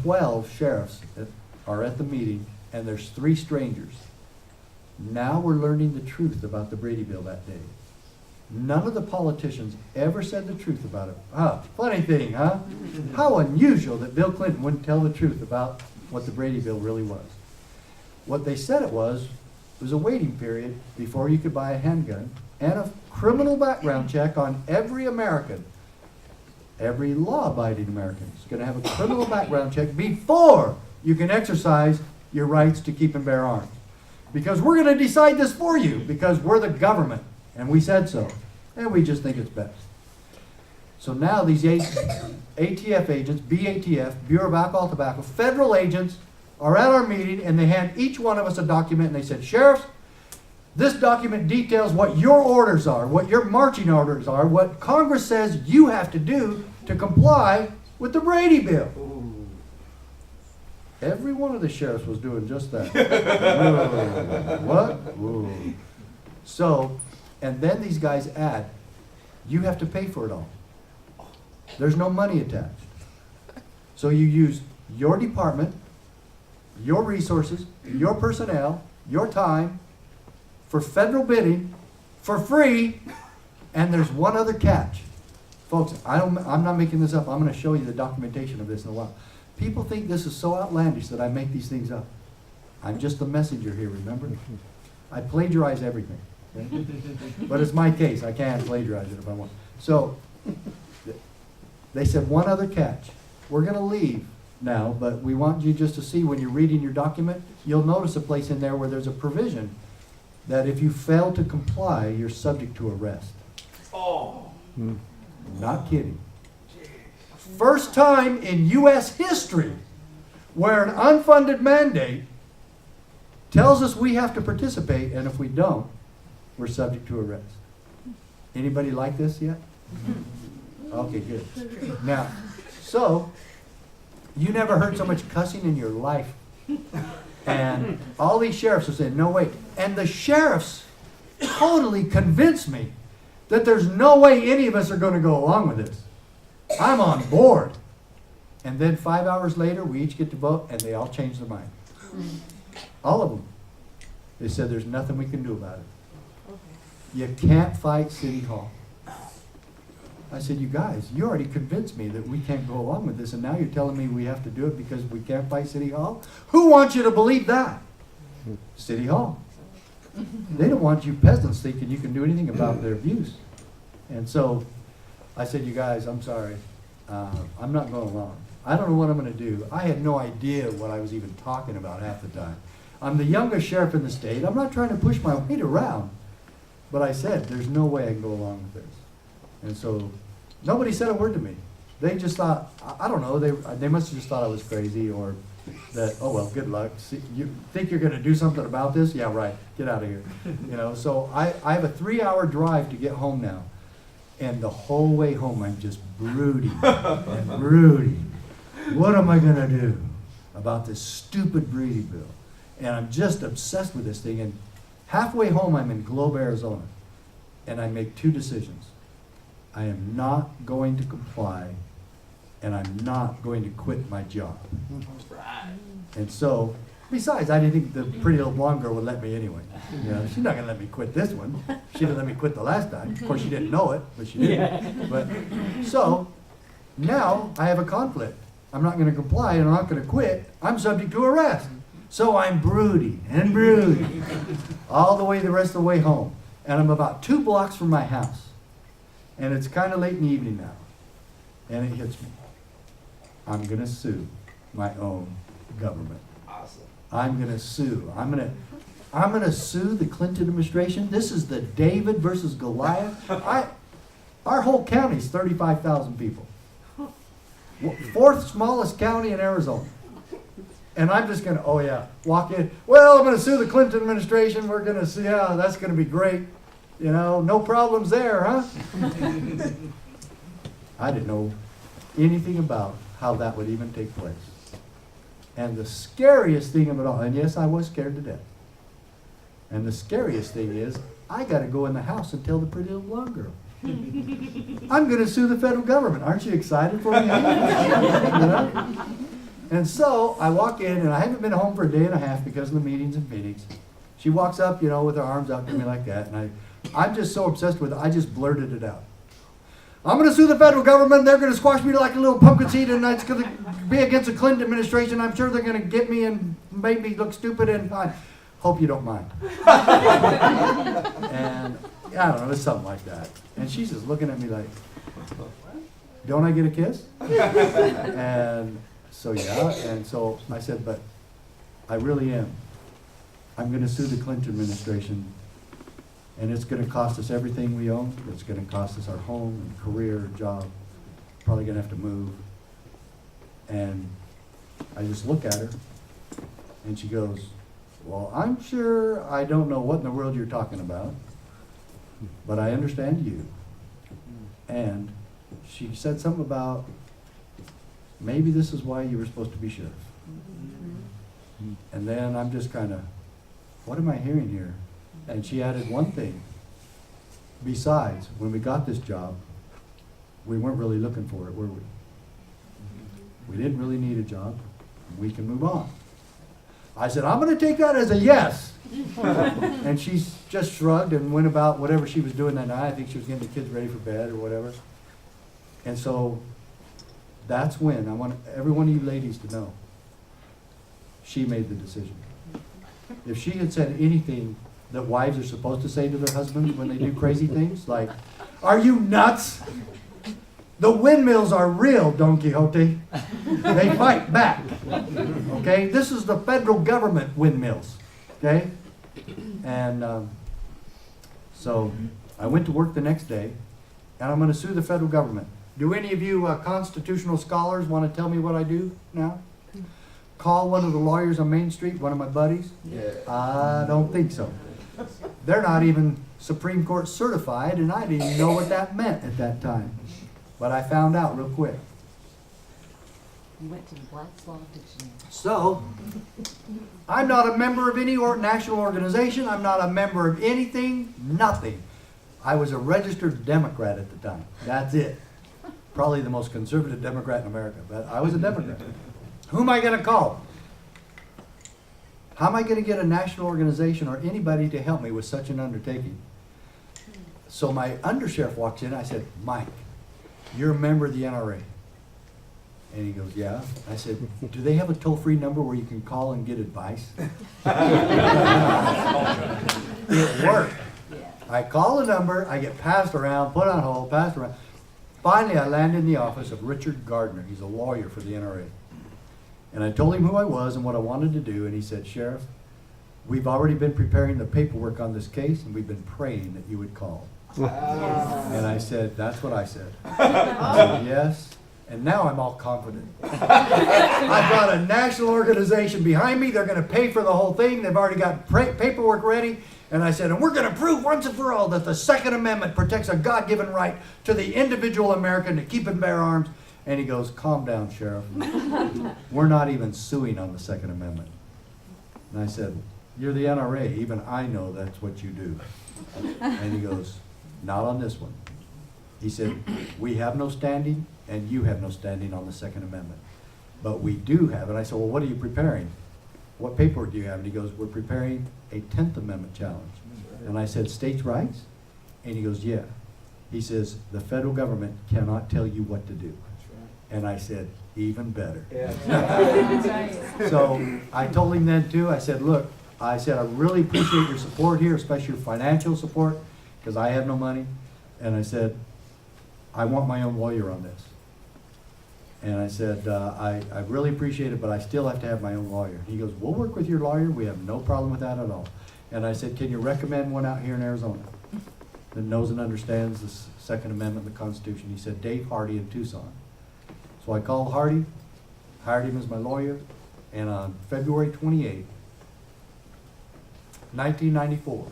12 sheriffs are at the meeting, and there's 3 strangers. Now we're learning the truth about the Brady Bill that day. None of the politicians ever said the truth about it. Funny thing, huh? How unusual that Bill Clinton wouldn't tell the truth about what the Brady Bill really was. What they said it was a waiting period before you could buy a handgun and a criminal background check on every American. Every law-abiding American is going to have a criminal background check before you can exercise your rights to keep and bear arms. Because we're going to decide this for you, because we're the government, and we said so. And we just think it's best. So now these ATF agents, BATF, Bureau of Alcohol and Tobacco, federal agents are at our meeting, and they hand each one of us a document, and they said, "Sheriffs, this document details what your orders are, what your marching orders are, what Congress says you have to do to comply with the Brady Bill." Ooh. Every one of the sheriffs was doing just that. What? Ooh. So, and then these guys add, you have to pay for it all. There's no money attached. So you use your department, your resources, your personnel, your time, for federal bidding, for free, and there's one other catch. Folks, I'm not making this up. I'm going to show you the documentation of this in a while. People think this is so outlandish that I make these things up. I'm just the messenger here, remember? I plagiarize everything. Okay? But it's my case. I can plagiarize it if I want. So, they said one other catch. We're going to leave now, but we want you just to see when you're reading your document, you'll notice a place in there where there's a provision that if you fail to comply, you're subject to arrest. Oh. Not kidding. First time in U.S. history where an unfunded mandate tells us we have to participate, and if we don't, we're subject to arrest. Anybody like this yet? Okay, good. Now, so, you never heard so much cussing in your life. And all these sheriffs are saying, no, wait. And the sheriffs totally convinced me that there's no way any of us are going to go along with this. I'm on board. And then 5 hours later, we each get to vote, and they all change their mind. All of them. They said there's nothing we can do about it. You can't fight City Hall. I said, you guys, you already convinced me that we can't go along with this, and now you're telling me we have to do it because we can't fight City Hall? Who wants you to believe that? City Hall. They don't want you peasants thinking you can do anything about their abuse. And so I said, you guys, I'm sorry. I'm not going along. I don't know what I'm going to do. I had no idea what I was even talking about half the time. I'm the youngest sheriff in the state. I'm not trying to push my weight around. But I said, there's no way I can go along with this. And so nobody said a word to me. They just thought, I don't know, they must have just thought I was crazy, or that, oh well, good luck. See, you think you're going to do something about this? Yeah, right. Get out of here. You know, so I have a 3-hour drive to get home now. And the whole way home I'm just brooding and brooding. What am I going to do about this stupid Brady Bill? And I'm just obsessed with this thing. And halfway home I'm in Globe, Arizona. And I make 2 decisions. I am not going to comply, and I'm not going to quit my job. Right. And so, besides, I didn't think the pretty little blonde girl would let me anyway. You know, she's not going to let me quit this one. She didn't let me quit the last time. Of course, she didn't know it, but she did. Yeah. But so now I have a conflict. I'm not going to comply, and I'm not going to quit. I'm subject to arrest. So I'm brooding and brooding all the way the rest of the way home. And I'm about 2 blocks from my house. And it's kind of late in the evening now. And it hits me. I'm going to sue my own government. Awesome. I'm going to sue. I'm going to sue the Clinton administration. This is the David versus Goliath. Our whole county is 35,000 people. 4th smallest county in Arizona. And I'm just going to, walk in. Well, I'm going to sue the Clinton administration. We're going to see, that's going to be great. You know, no problems there, huh? I didn't know anything about how that would even take place. And the scariest thing of it all, and yes, I was scared to death. And the scariest thing is, I got to go in the house and tell the pretty little blonde girl. I'm going to sue the federal government. Aren't you excited for me? You know? And so I walk in, and I haven't been home for a day and a half because of the meetings in Phoenix. She walks up, with her arms out to me like that, and I'm just so obsessed with it, I just blurted it out. I'm going to sue the federal government. They're going to squash me like a little pumpkin seed, and it's going to be against the Clinton administration. I'm sure they're going to get me and make me look stupid, and I hope you don't mind. And I don't know, it's something like that. And she's just looking at me like, don't I get a kiss? And so, yeah, and so I said, but I really am. I'm going to sue the Clinton administration, and it's going to cost us everything we own. It's going to cost us our home and career, job. Probably going to have to move. And I just look at her, and she goes, well, I'm sure I don't know what in the world you're talking about, but I understand you. And she said something about, maybe this is why you were supposed to be sheriff. And then I'm just kind of, what am I hearing here? And she added one thing. Besides, when we got this job, we weren't really looking for it, were we? We didn't really need a job. We can move on. I said, I'm going to take that as a yes. And she just shrugged and went about whatever she was doing that night. I think she was getting the kids ready for bed or whatever. And so that's when I want every one of you ladies to know she made the decision. If she had said anything that wives are supposed to say to their husbands when they do crazy things, like, are you nuts? The windmills are real, Don Quixote. They fight back. Okay? This is the federal government windmills. Okay? And so I went to work the next day, and I'm going to sue the federal government. Do any of you constitutional scholars want to tell me what I do now? Call one of the lawyers on Main Street, one of my buddies? Yeah. I don't think so. They're not even Supreme Court certified, and I didn't even know what that meant at that time. But I found out real quick. You went to the Black's Law Dictionary. So, I'm not a member of any national organization. I'm not a member of anything, nothing. I was a registered Democrat at the time. That's it. Probably the most conservative Democrat in America, but I was a Democrat. Who am I going to call? How am I going to get a national organization or anybody to help me with such an undertaking? So my undersheriff walks in. I said, Mike, you're a member of the NRA. And he goes, yeah. I said, do they have a toll-free number where you can call and get advice? It worked. I call the number, I get passed around, put on hold, passed around. Finally, I land in the office of Richard Gardner. He's a lawyer for the NRA. And I told him who I was and what I wanted to do, and he said, Sheriff, we've already been preparing the paperwork on this case, and we've been praying that you would call. And I said, that's what I said. I said, yes. And now I'm all confident. I've got a national organization behind me. They're going to pay for the whole thing. They've already got paperwork ready. And I said, and we're going to prove once and for all that the Second Amendment protects a God-given right to the individual American to keep and bear arms. And he goes, calm down, Sheriff. We're not even suing on the Second Amendment. And I said, you're the NRA. Even I know that's what you do. And he goes, not on this one. He said, we have no standing, and you have no standing on the Second Amendment. But we do have it. I said, well, what are you preparing? What paperwork do you have? And he goes, we're preparing a 10th Amendment challenge. And I said, states' rights? And he goes, yeah. He says, the federal government cannot tell you what to do. And I said, even better. Yeah. So I told him then too, I said, look, I really appreciate your support here, especially your financial support, because I have no money. And I said, I want my own lawyer on this. And I said, I really appreciate it, but I still have to have my own lawyer. He goes, we'll work with your lawyer. We have no problem with that at all. And I said, can you recommend one out here in Arizona that knows and understands the Second Amendment of the Constitution? He said, Dave Hardy in Tucson. So I called Hardy, hired him as my lawyer, and on February 28, 1994,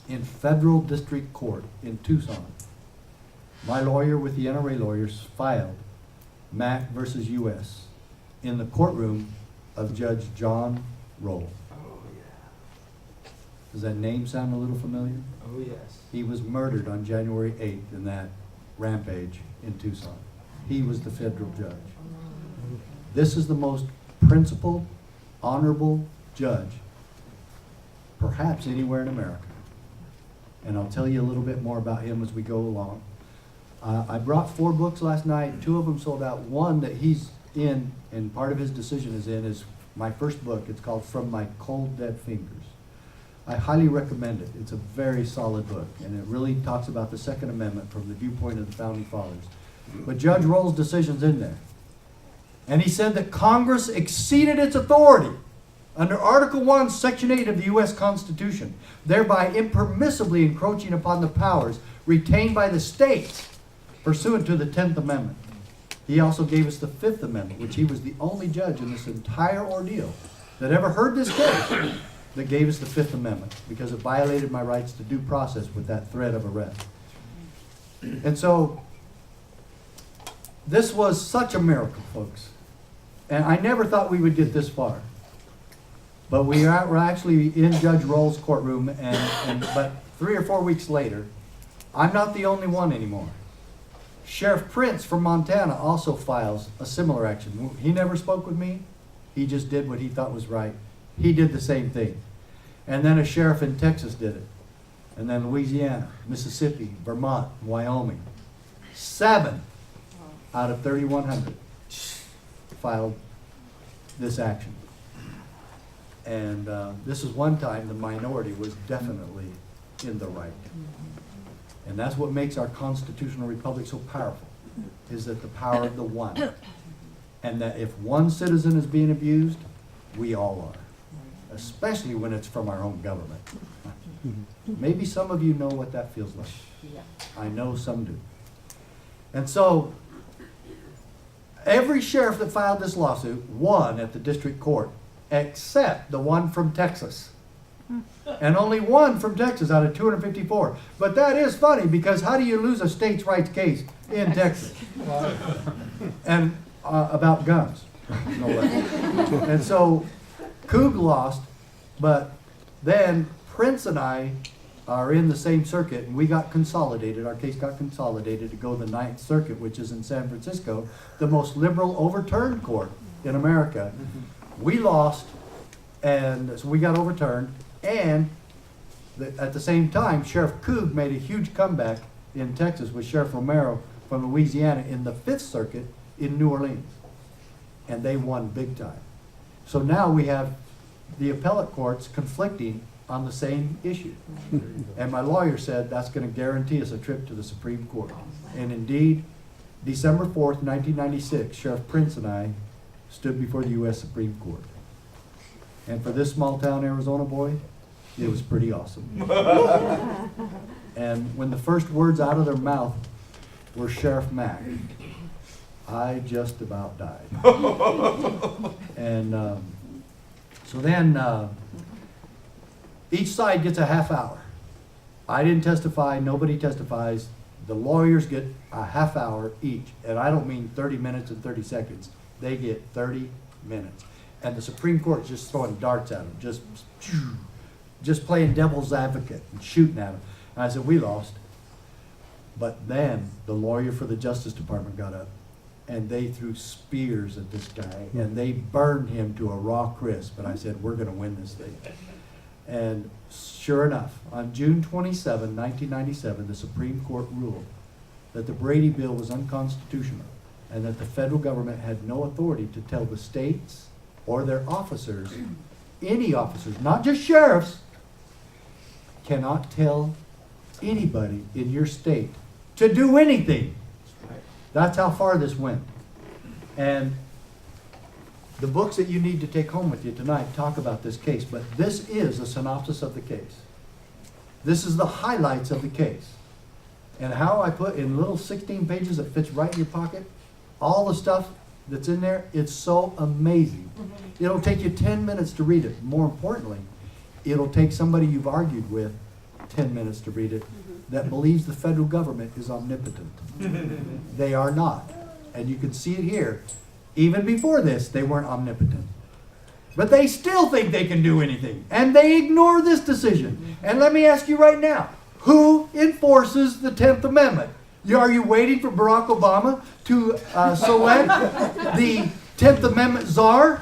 in Federal District Court in Tucson, my lawyer with the NRA lawyers filed Mack versus U.S. in the courtroom of Judge John Roll. Oh, yeah. Does that name sound a little familiar? Oh, yes. He was murdered on January 8th in that rampage in Tucson. He was the federal judge. This is the most principled, honorable judge, perhaps anywhere in America. And I'll tell you a little bit more about him as we go along. I brought 4 books last night. 2 of them sold out. One that he's in, and part of his decision is in, is my first book. It's called From My Cold Dead Fingers. I highly recommend it. It's a very solid book, and it really talks about the Second Amendment from the viewpoint of the Founding Fathers. But Judge Roll's decision's in there. And he said that Congress exceeded its authority under Article 1, Section 8 of the U.S. Constitution, thereby impermissibly encroaching upon the powers retained by the states pursuant to the 10th Amendment. He also gave us the 5th Amendment, which he was the only judge in this entire ordeal that ever heard this case that gave us the 5th Amendment, because it violated my rights to due process with that threat of arrest. And so, this was such a miracle, folks. And I never thought we would get this far. But we're actually in Judge Roll's courtroom, but 3 or 4 weeks later, I'm not the only one anymore. Sheriff Prince from Montana also files a similar action. He never spoke with me. He just did what he thought was right. He did the same thing. And then a sheriff in Texas did it. And then Louisiana, Mississippi, Vermont, Wyoming. 7 out of 3,100 filed this action. And this is one time the minority was definitely in the right. And that's what makes our constitutional republic so powerful, is that the power of the one. And that if one citizen is being abused, we all are, especially when it's from our own government. Maybe some of you know what that feels like. Yeah. I know some do. And so, every sheriff that filed this lawsuit won at the district court, except the one from Texas. And only one from Texas out of 254. But that is funny, because how do you lose a states' rights case in Texas? And about guns, no less. And so Coog lost, but then Prince and I are in the same circuit, and we got consolidated. Our case got consolidated to go to the 9th Circuit, which is in San Francisco, the most liberal overturned court in America. We lost, and so we got overturned. And at the same time, Sheriff Coog made a huge comeback in Texas with Sheriff Romero from Louisiana in the 5th Circuit in New Orleans. And they won big time. So now we have the appellate courts conflicting on the same issue. And my lawyer said that's going to guarantee us a trip to the Supreme Court. And indeed, December 4th, 1996, Sheriff Prince and I stood before the U.S. Supreme Court. And for this small town Arizona boy, it was pretty awesome. And when the first words out of their mouth were Sheriff Mack, I just about died. And so then each side gets a half hour. I didn't testify, nobody testifies. The lawyers get a half hour each. And I don't mean 30 minutes and 30 seconds. They get 30 minutes. And the Supreme Court's just throwing darts at them, just playing devil's advocate and shooting at them. And I said, we lost. But then the lawyer for the Justice Department got up, and they threw spears at this guy, and they burned him to a raw crisp. And I said, we're going to win this thing. And sure enough, on June 27, 1997, the Supreme Court ruled that the Brady Bill was unconstitutional, and that the federal government had no authority to tell the states or their officers, any officers, not just sheriffs, cannot tell anybody in your state to do anything. That's how far this went. And the books that you need to take home with you tonight talk about this case, but this is a synopsis of the case. This is the highlights of the case. And how I put in little 16 pages that fits right in your pocket, all the stuff that's in there, it's so amazing. It'll take you 10 minutes to read it. More importantly, it'll take somebody you've argued with 10 minutes to read it that believes the federal government is omnipotent. They are not. And you can see it here. Even before this, they weren't omnipotent. But they still think they can do anything. And they ignore this decision. And let me ask you right now, who enforces the 10th Amendment? Are you waiting for Barack Obama to select the Tenth Amendment czar?